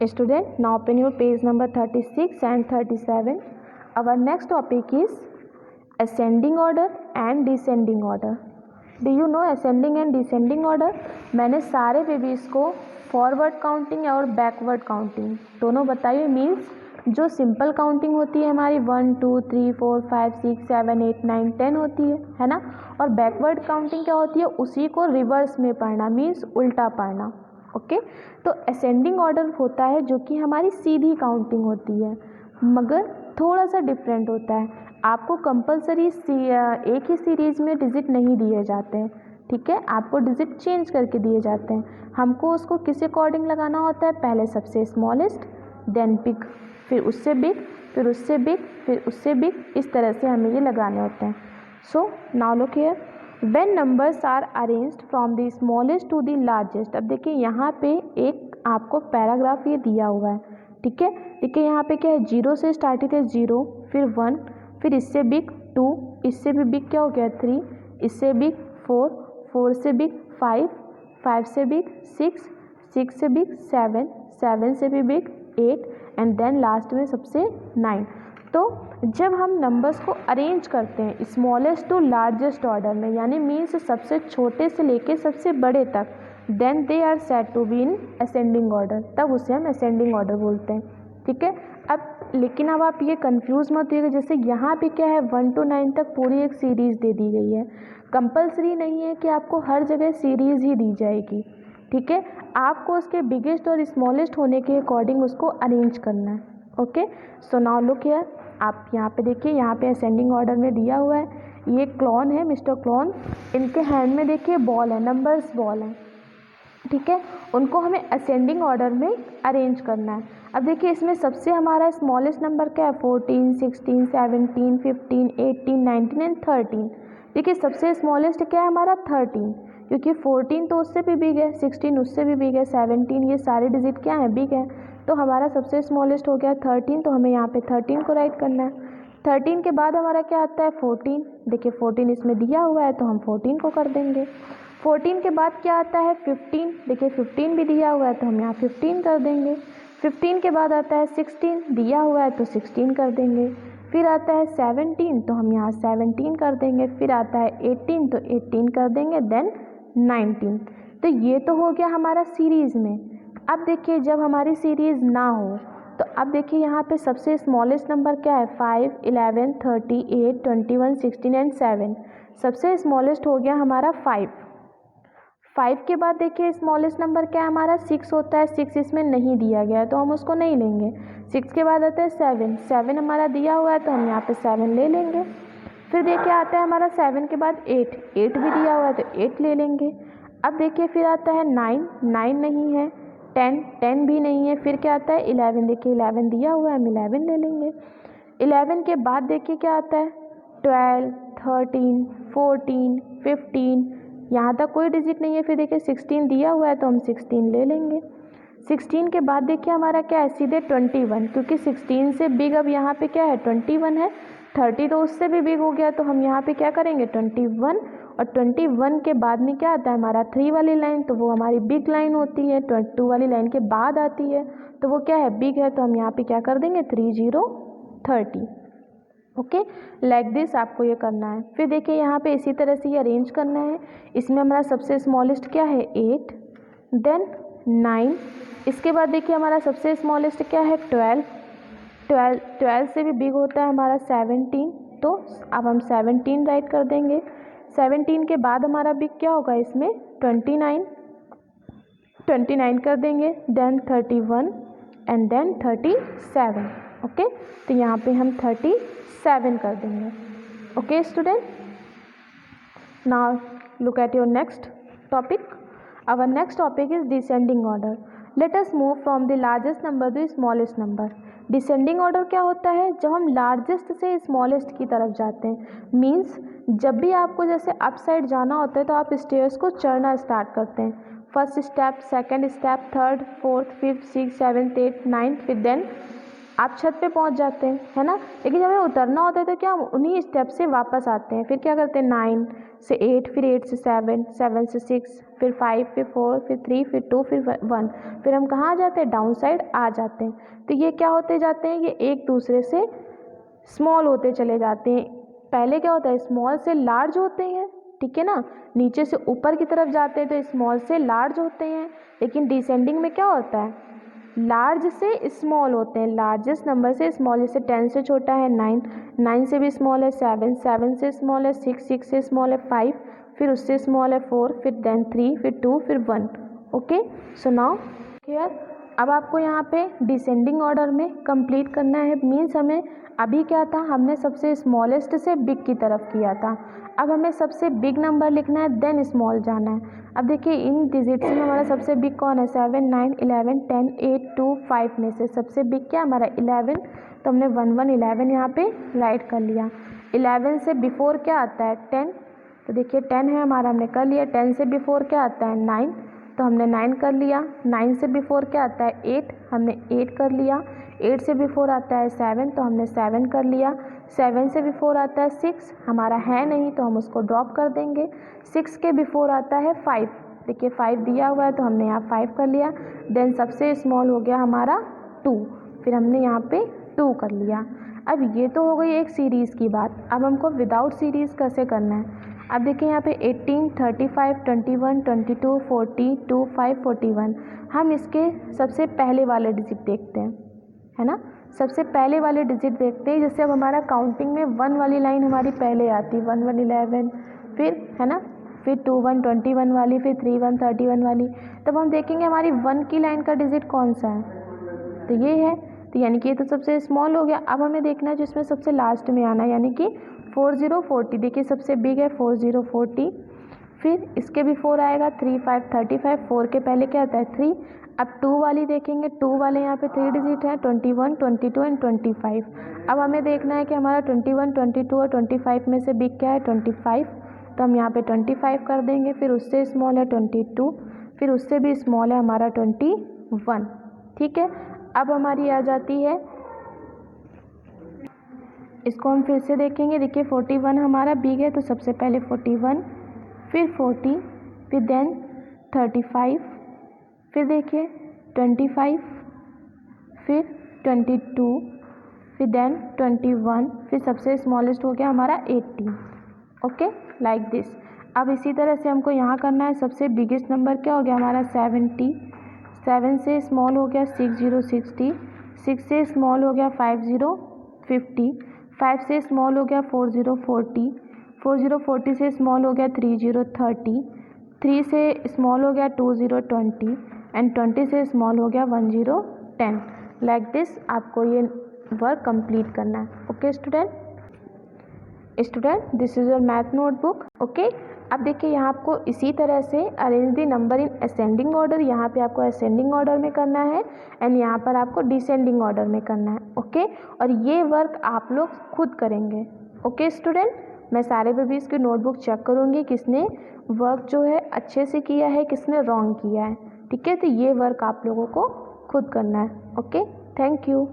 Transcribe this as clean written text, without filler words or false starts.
Student, now open your page number 36 and 37. Our next topic is ascending order and descending order. Do you know ascending and descending order? मैंने सारे babies को forward counting और backward counting दोनों बताइए। Means जो simple counting होती है हमारी 1 2 3 4 5 6 7 8 9 10 होती है ना। और बैकवर्ड काउंटिंग क्या होती है, उसी को रिवर्स में पढ़ना, मीन्स उल्टा पढ़ना। ओके तो असेंडिंग ऑर्डर होता है जो कि हमारी सीधी काउंटिंग होती है, मगर थोड़ा सा डिफरेंट होता है। आपको कंपलसरी एक ही सीरीज़ में डिजिट नहीं दिए जाते हैं, ठीक है, आपको डिजिट चेंज करके दिए जाते हैं। हमको उसको किस अकॉर्डिंग लगाना होता है, पहले सबसे स्मॉलेस्ट देन बिग, फिर उससे बिग, फिर उससे बिग, फिर उससे बिग, इस तरह से हमें ये लगाने होते हैं। So now look here, when numbers are arranged from the smallest to the largest. अब देखिए यहाँ पे एक आपको पैराग्राफ ये दिया हुआ है, ठीक है। देखिए यहाँ पे क्या है, 0 से स्टार्ट थे 0, फिर 1, फिर इससे बिग 2, इससे भी बिग क्या हो गया 3, इससे बिग 4, 4 से बिग 5, 5 से बिग 6, 6 से बिग 7, 7 से भी बिग 8 एंड देन लास्ट में सबसे 9। तो जब हम नंबर्स को अरेंज करते हैं स्मॉलेस्ट टू लार्जेस्ट ऑर्डर में, यानी मीन्स सबसे छोटे से लेके सबसे बड़े तक, then they are said to be in ascending order, तब उसे हम असेंडिंग ऑर्डर बोलते हैं, ठीक है। लेकिन अब आप ये कंफ्यूज मत होइएगा, जैसे यहाँ पे क्या है 1 to 9 तक पूरी एक सीरीज़ दे दी गई है। कंपलसरी नहीं है कि आपको हर जगह सीरीज़ ही दी जाएगी, ठीक है। आपको उसके बिगेस्ट और स्मॉलेस्ट होने के अकॉर्डिंग उसको अरेंज करना है। Okay so now look here, आप यहाँ पे देखिए, यहाँ पे असेंडिंग ऑर्डर में दिया हुआ है। ये क्लॉन है, मिस्टर क्लॉन, इनके हैंड में देखिए बॉल है, नंबर्स बॉल है, ठीक है। उनको हमें असेंडिंग ऑर्डर में अरेंज करना है। अब देखिए इसमें सबसे हमारा स्मॉलेस्ट नंबर क्या है, 14 16 17 15 18 19 एंड 13। देखिए सबसे स्मॉलेस्ट क्या है हमारा 13, क्योंकि 14 तो उससे भी बिग है, 16 उससे भी बिग है, 17 ये सारे डिजिट क्या है, बिग है। तो हमारा सबसे स्मॉलेस्ट हो गया 13, तो हमें यहाँ पे 13 को राइट करना है। 13 के बाद हमारा क्या आता है 14, देखिए 14 इसमें दिया हुआ है तो हम 14 को कर देंगे। 14 के बाद क्या आता है 15, देखिए 15 भी दिया हुआ है तो हम यहाँ 15 कर देंगे। 15 के बाद आता है 16, दिया हुआ है तो 16 कर देंगे। फिर आता है 17 तो हम यहाँ 17 कर देंगे। फिर आता है 18 तो 18 कर देंगे, देन 19। तो ये तो हो गया हमारा सीरीज़ में। अब देखिए जब हमारी सीरीज़ ना हो तो अब देखिए यहाँ पे सबसे स्मॉलेस्ट नंबर क्या है, 5 11 38 21 16 एंड 7। सबसे स्मॉलेस्ट हो गया हमारा 5। 5 के बाद देखिए स्मॉलेस्ट नंबर क्या है हमारा 6 होता है, 6 इसमें नहीं दिया गया है तो हम उसको नहीं लेंगे। 6 के बाद आता है 7, 7 हमारा दिया हुआ है तो हम यहाँ पे 7 ले लेंगे। फिर देखिए आता है हमारा 7 के बाद 8, 8 भी दिया हुआ है तो 8 ले लेंगे। अब देखिए फिर आता है 9, 9 नहीं है, 10, 10 भी नहीं है। फिर क्या आता है 11, देखिए 11 दिया हुआ है, हम 11 ले लेंगे। 11 के बाद देखिए क्या आता है 12, 13, 14, 15, यहाँ तक कोई डिजिट नहीं है। फिर देखिए 16 दिया हुआ है तो हम 16 ले लेंगे। 16 के बाद देखिए हमारा क्या है सीधे 21, क्योंकि 16 से बिग अब यहाँ पे क्या है 21 है। 30 तो उससे भी बिग हो गया तो हम यहाँ पे क्या करेंगे 21, और 21 के बाद में क्या आता है हमारा 3 वाली लाइन, तो वो हमारी बिग लाइन होती है। 22 वाली लाइन के बाद आती है तो वो क्या है बिग है, तो हम यहाँ पे क्या कर देंगे 30 30। ओके लाइक दिस आपको ये करना है। फिर देखिए यहाँ पे इसी तरह से ये अरेंज करना है। इसमें हमारा सबसे स्मॉलेस्ट क्या है 8, देन 9। इसके बाद देखिए हमारा सबसे स्मॉलेस्ट क्या है 12, 12 से भी बिग होता है हमारा 17, तो अब हम 17 राइट कर देंगे। 17 के बाद हमारा बिग क्या होगा इसमें 29, 29 कर देंगे, देन 31 एंड देन 37। ओके तो यहाँ पे हम 37 कर देंगे। Okay student, now look at your next topic. Our next topic is descending order. Let us move from the largest number to smallest number. Descending order क्या होता है, जब हम लार्जेस्ट से स्मॉलेस्ट की तरफ जाते हैं। मीन्स जब भी आपको जैसे अप साइड जाना होता है तो आप स्टेयर्स को चढ़ना स्टार्ट करते हैं। First step, second step, third, fourth, fifth, six, seventh, eighth, ninth, फिर देन आप छत पे पहुंच जाते हैं, है ना। लेकिन जब हमें उतरना होता है तो क्या हम उन्हीं स्टेप से वापस आते हैं। फिर क्या करते हैं, 9 से 8, फिर 8 से 7, 7 से 6, फिर 5, फिर 4, फिर 3, फिर 2, फिर 1, फिर हम कहाँ आ जाते हैं, डाउन साइड आ जाते हैं। तो ये क्या होते जाते हैं, ये एक दूसरे से स्मॉल होते चले जाते हैं। पहले क्या होता है, स्मॉल से लार्ज होते हैं, ठीक है ना। नीचे से ऊपर की तरफ जाते हैं तो स्मॉल से लार्ज होते हैं। लेकिन डिसेंडिंग में क्या होता है, लार्ज से स्मॉल होते हैं, लार्जेस्ट नंबर से स्मॉल। जैसे 10 से छोटा है 9, 9 से भी स्मॉल है 7, 7 से स्मॉल है 6, 6 से स्मॉल है 5, फिर उससे स्मॉल है 4, फिर देन 3, फिर 2, फिर 1। Okay, so now clear. अब आपको यहाँ पे डिसेंडिंग ऑर्डर में कंप्लीट करना है। मीन्स हमें अभी क्या था, हमने सबसे स्मॉलेस्ट से बिग की तरफ किया था। अब हमें सबसे बिग नंबर लिखना है, देन स्मॉल जाना है। अब देखिए इन डिजिट्स में हमारा सबसे बिग कौन है, 7, 9, 11, 10, 8, 2, 5 में से सबसे बिग क्या हमारा 11। तो हमने 1, 1, 11 यहाँ पे राइट कर लिया। 11 से बिफोर क्या आता है, 10। तो देखिए 10 है हमारा, हमने कर लिया। 10 से बिफोर क्या आता है, 9, तो हमने 9 कर लिया। 9 से बिफोर क्या आता है, 8, हमने 8 कर लिया। 8 से बिफोर आता है 7, तो हमने 7 कर लिया। 7 से बिफोर आता है 6, हमारा है नहीं तो हम उसको ड्रॉप कर देंगे। 6 के बिफोर आता है 5, देखिए 5 दिया हुआ है तो हमने यहाँ 5 कर लिया। देन सबसे स्मॉल हो गया हमारा 2, फिर हमने यहाँ पे 2 कर लिया। अब ये तो हो गई एक सीरीज़ की बात। अब हमको विदाउट सीरीज़ कैसे करना है। अब देखिए यहाँ पे 18, 35, 21, 22, 40, 25, 41। हम इसके सबसे पहले वाले डिजिट देखते हैं, है ना। सबसे पहले वाले डिजिट देखते हैं। जैसे अब हमारा काउंटिंग में 1 वाली लाइन हमारी पहले आती है, 1, 1, 11, फिर है ना, फिर 2, 1, 21 वाली, फिर 3, 1, 31 वाली। तब हम देखेंगे हमारी 1 की लाइन का डिजिट कौन सा है, तो ये है। तो यानी कि ये तो सबसे स्मॉल हो गया। अब हमें देखना है जिसमें सबसे लास्ट में आना है, यानी कि 40, 40। देखिए सबसे बिग है 40, 40। फिर इसके बिफोर आएगा 3, 5, 35। 4 के पहले क्या आता है 3। अब 2 वाली देखेंगे, 2 वाले यहाँ पे 3 डिजिट है, 21, 22 एंड 25। अब हमें देखना है कि हमारा 21, 22 और 25 में से बिग क्या है, 25। तो हम यहाँ पे 25 कर देंगे। फिर उससे स्मॉल है 22, फिर उससे भी स्मॉल है हमारा 21, ठीक है। अब हमारी आ जाती है, इसको हम फिर से देखेंगे। देखिए 41 हमारा बिग है तो सबसे पहले 41, फिर 40, फिर देन 35, फिर देखिए 25, फिर 22, फिर देन 21, फिर सबसे स्मॉलेस्ट हो गया हमारा 18। Okay, like this. अब इसी तरह से हमको यहाँ करना है। सबसे बिगेस्ट नंबर क्या हो गया हमारा 70। 7 से स्मॉल हो गया 60, 60। 6 से स्मॉल हो गया 50, 50। 5 से स्मॉल हो गया 40, 40। 40, 40 से स्मॉल हो गया 30, 30। 3 से स्मॉल हो गया 20, 20 एंड 20 से स्मॉल हो गया 10, 10। लाइक दिस आपको ये वर्क कंप्लीट करना है। Okay student, this is your math notebook. Okay, अब देखिए यहाँ आपको इसी तरह से arrange the number in ascending order, यहाँ पे आपको असेंडिंग ऑर्डर में करना है एंड यहाँ पर आपको डिसेंडिंग ऑर्डर में करना है। ओके, और ये वर्क आप लोग खुद करेंगे। ओके स्टूडेंट, मैं सारे पे भी इसकी नोटबुक चेक करूँगी किसने वर्क जो है अच्छे से किया है, किसने रॉन्ग किया है, ठीक है। तो ये वर्क आप लोगों को खुद करना है। Okay, thank you.